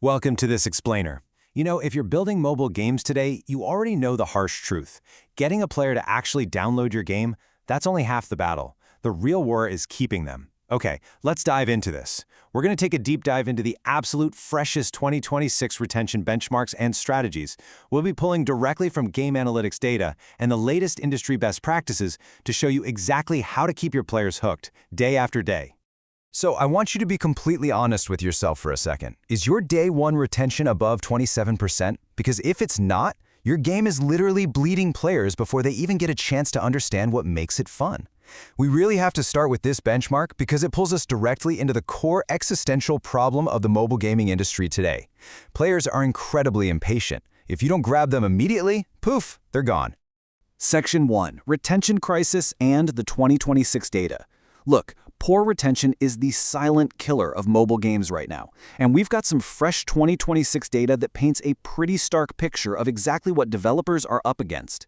Welcome to this explainer. If you're building mobile games today, you already know the harsh truth. Getting a player to actually download your game, that's only half the battle. The real war is keeping them. Okay, let's dive into this. We're going to take a deep dive into the absolute freshest 2026 retention benchmarks and strategies. We'll be pulling directly from game analytics data and the latest industry best practices to show you exactly how to keep your players hooked day after day. So I want you to be completely honest with yourself for a second. Is your day one retention above 27%? Because if it's not, your game is literally bleeding players before they even get a chance to understand what makes it fun. We really have to start with this benchmark because it pulls us directly into the core existential problem of the mobile gaming industry today. Players are incredibly impatient. If you don't grab them immediately, poof, they're gone. Section 1. Retention Crisis and the 2026 Data. Look, poor retention is the silent killer of mobile games right now, and we've got some fresh 2026 data that paints a pretty stark picture of exactly what developers are up against.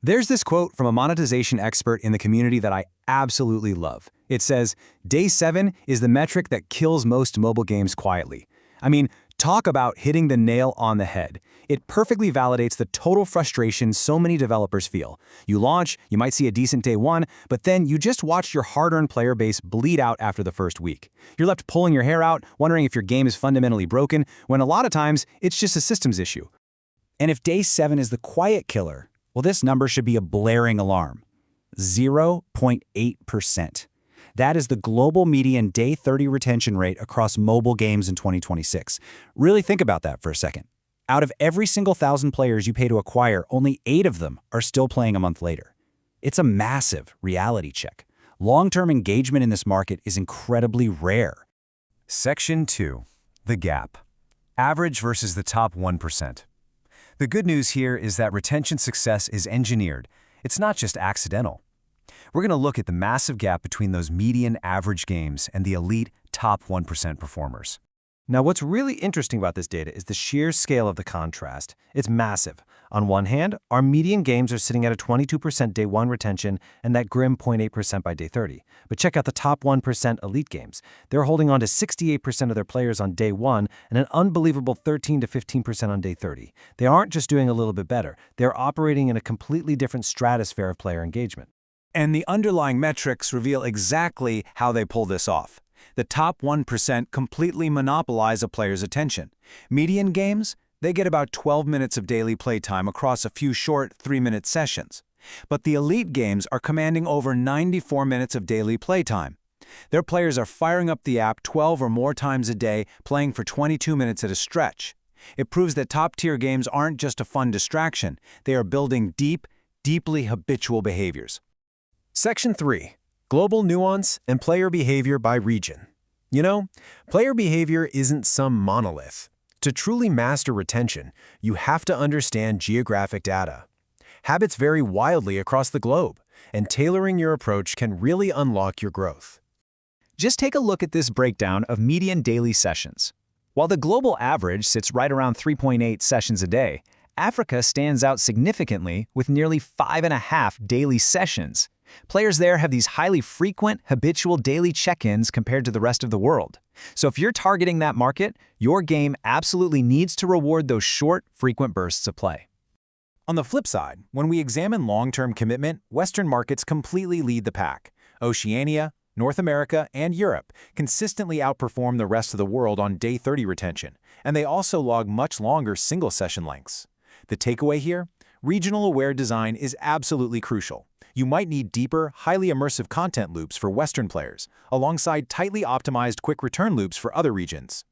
There's this quote from a monetization expert in the community that I absolutely love. It says, "Day 7 is the metric that kills most mobile games quietly." I mean, talk about hitting the nail on the head. It perfectly validates the total frustration so many developers feel. You launch, you might see a decent day 1, but then you just watch your hard-earned player base bleed out after the first week. You're left pulling your hair out, wondering if your game is fundamentally broken, when a lot of times it's just a systems issue. And if day 7 is the quiet killer, well, this number should be a blaring alarm. 0.8%. That is the global median day 30 retention rate across mobile games in 2026. Really think about that for a second. Out of every single 1,000 players you pay to acquire, only 8 of them are still playing a month later. It's a massive reality check. Long-term engagement in this market is incredibly rare. Section 2. The gap. Average versus the top 1%. The good news here is that retention success is engineered. It's not just accidental. We're going to look at the massive gap between those median average games and the elite top 1% performers. Now, what's really interesting about this data is the sheer scale of the contrast. It's massive. On one hand, our median games are sitting at a 22% day 1 retention and that grim 0.8% by day 30. But check out the top 1% elite games. They're holding on to 68% of their players on day 1 and an unbelievable 13 to 15% on day 30. They aren't just doing a little bit better. They're operating in a completely different stratosphere of player engagement. And the underlying metrics reveal exactly how they pull this off. The top 1% completely monopolize a player's attention. Median games, they get about 12 minutes of daily playtime across a few short 3-minute sessions. But the elite games are commanding over 94 minutes of daily playtime. Their players are firing up the app 12 or more times a day, playing for 22 minutes at a stretch. It proves that top-tier games aren't just a fun distraction. They are building deeply habitual behaviors. Section 3. Global nuance and player behavior by region. Player behavior isn't some monolith. To truly master retention, you have to understand geographic data. Habits vary wildly across the globe, and tailoring your approach can really unlock your growth. Just take a look at this breakdown of median daily sessions. While the global average sits right around 3.8 sessions a day, Africa stands out significantly with nearly 5.5 daily sessions. Players there have these highly frequent, habitual daily check-ins compared to the rest of the world. So if you're targeting that market, your game absolutely needs to reward those short, frequent bursts of play. On the flip side, when we examine long-term commitment, Western markets completely lead the pack. Oceania, North America, and Europe consistently outperform the rest of the world on day 30 retention, and they also log much longer single-session lengths. The takeaway here? Regional-aware design is absolutely crucial. You might need deeper, highly immersive content loops for Western players, alongside tightly optimized quick return loops for other regions.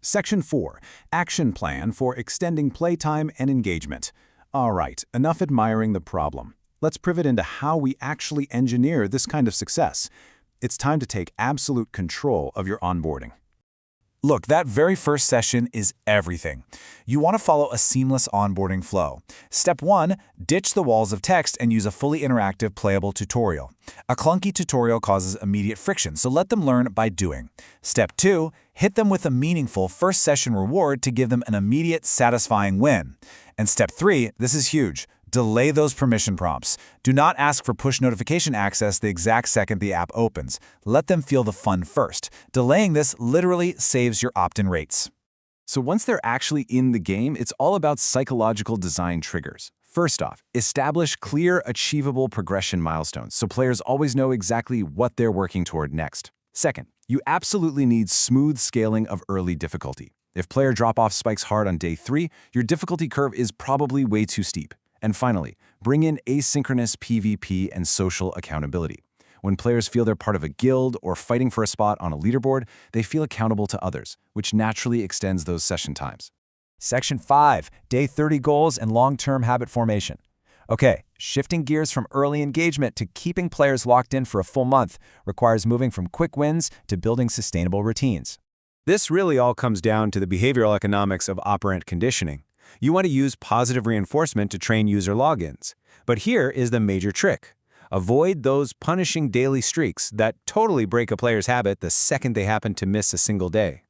Section 4. Action Plan for Extending Playtime and Engagement. All right, enough admiring the problem. Let's pivot into how we actually engineer this kind of success. It's time to take absolute control of your onboarding. Look, that very first session is everything. You want to follow a seamless onboarding flow. Step 1, ditch the walls of text and use a fully interactive, playable tutorial. A clunky tutorial causes immediate friction, so let them learn by doing. Step 2, hit them with a meaningful first session reward to give them an immediate, satisfying win. And step 3, this is huge. Delay those permission prompts. Do not ask for push notification access the exact second the app opens. Let them feel the fun first. Delaying this literally saves your opt-in rates. So once they're actually in the game, it's all about psychological design triggers. First off, establish clear, achievable progression milestones so players always know exactly what they're working toward next. Second, you absolutely need smooth scaling of early difficulty. If player drop-off spikes hard on day 3, your difficulty curve is probably way too steep. And finally, bring in asynchronous PvP and social accountability. When players feel they're part of a guild or fighting for a spot on a leaderboard, they feel accountable to others, which naturally extends those session times. Section 5, Day 30 Goals and Long-Term Habit Formation. Okay, shifting gears from early engagement to keeping players locked in for a full month requires moving from quick wins to building sustainable routines. This really all comes down to the behavioral economics of operant conditioning. You want to use positive reinforcement to train user logins. But here is the major trick. Avoid those punishing daily streaks that totally break a player's habit the second they happen to miss a single day.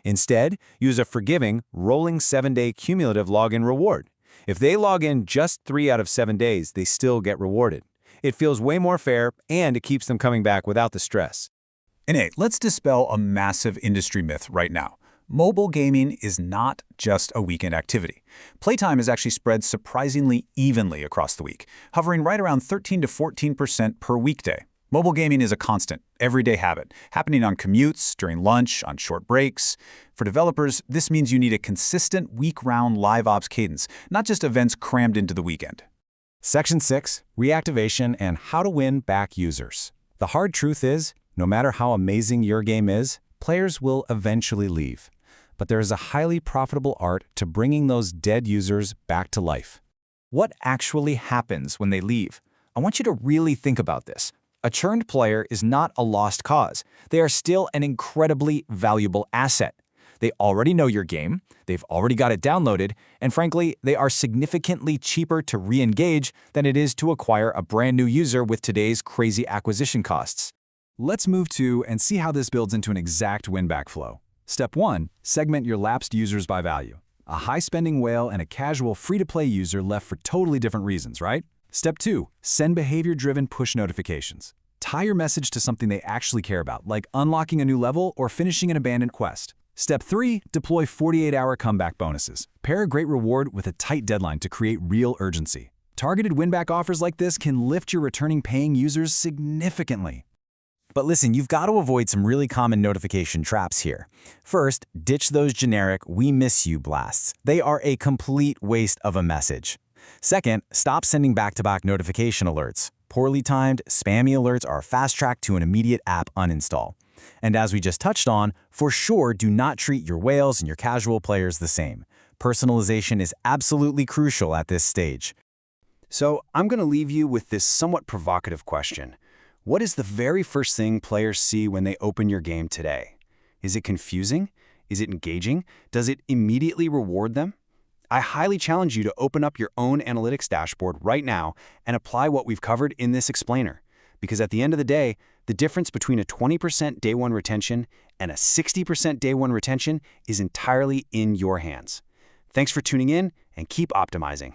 Instead, use a forgiving, rolling 7-day cumulative login reward. If they log in just 3 out of 7 days, they still get rewarded. It feels way more fair, and it keeps them coming back without the stress. Nate, let's dispel a massive industry myth right now. Mobile gaming is not just a weekend activity. Playtime is actually spread surprisingly evenly across the week, hovering right around 13 to 14% per weekday. Mobile gaming is a constant, everyday habit, happening on commutes, during lunch, on short breaks. For developers, this means you need a consistent week-round live ops cadence, not just events crammed into the weekend. Section 6, Reactivation and How to Win Back Users. The hard truth is, no matter how amazing your game is, players will eventually leave. But there is a highly profitable art to bringing those dead users back to life. What actually happens when they leave? I want you to really think about this. A churned player is not a lost cause. They are still an incredibly valuable asset. They already know your game, they've already got it downloaded, and frankly, they are significantly cheaper to re-engage than it is to acquire a brand new user with today's crazy acquisition costs. Let's move to and see how this builds into an exact win-back flow. Step 1, segment your lapsed users by value. A high-spending whale and a casual free-to-play user left for totally different reasons, right? Step 2, send behavior-driven push notifications. Tie your message to something they actually care about, like unlocking a new level or finishing an abandoned quest. Step 3, deploy 48-hour comeback bonuses. Pair a great reward with a tight deadline to create real urgency. Targeted win-back offers like this can lift your returning paying users significantly. But listen, you've got to avoid some really common notification traps here. First, ditch those generic "we miss you" blasts. They are a complete waste of a message. Second, stop sending back-to-back notification alerts. Poorly timed, spammy alerts are a fast-track to an immediate app uninstall. And as we just touched on, for sure, do not treat your whales and your casual players the same. Personalization is absolutely crucial at this stage. So I'm going to leave you with this somewhat provocative question. What is the very first thing players see when they open your game today? Is it confusing? Is it engaging? Does it immediately reward them? I highly challenge you to open up your own analytics dashboard right now and apply what we've covered in this explainer. Because at the end of the day, the difference between a 20% day one retention and a 60% day one retention is entirely in your hands. Thanks for tuning in and keep optimizing.